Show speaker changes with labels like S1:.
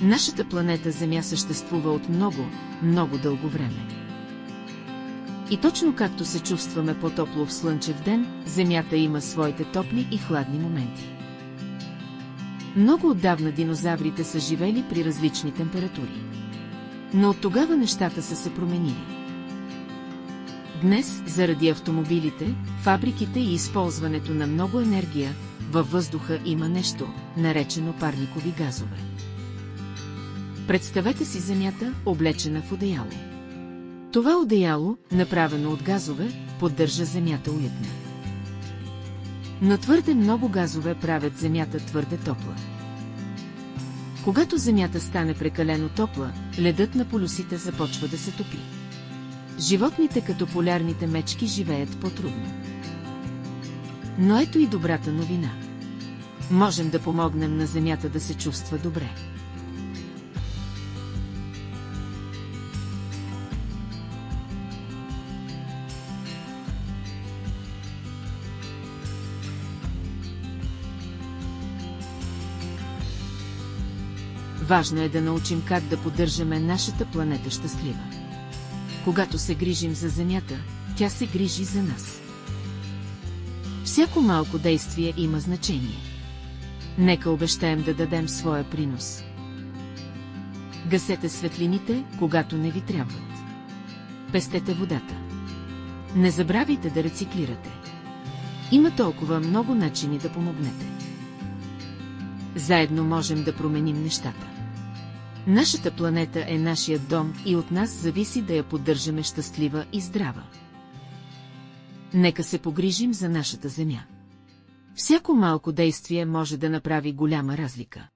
S1: Нашата планета Земя съществува от много, много дълго време. И точно както се чувстваме по-топло в слънчев ден, Земята има своите топли и хладни моменти. Много отдавна динозаврите са живели при различни температури. Но от тогава нещата са се променили. Днес, заради автомобилите, фабриките и използването на много енергия, във въздуха има нещо, наречено парникови газове. Представете си Земята, облечена в одеяло. Това одеяло, направено от газове, поддържа Земята уютна. Но твърде много газове правят Земята твърде топла. Когато Земята стане прекалено топла, ледът на полюсите започва да се топи. Животните като полярните мечки живеят по-трудно. Но ето и добрата новина. Можем да помогнем на Земята да се чувства добре. Важно е да научим как да поддържаме нашата планета щастлива. Когато се грижим за Земята, тя се грижи за нас. Всяко малко действие има значение. Нека обещаем да дадем своя принос. Гасете светлините, когато не ви трябват. Пестете водата. Не забравяйте да рециклирате. Има толкова много начини да помогнете. Заедно можем да променим нещата. Нашата планета е нашият дом и от нас зависи да я поддържаме щастлива и здрава. Нека се погрижим за нашата Земя. Всяко малко действие може да направи голяма разлика.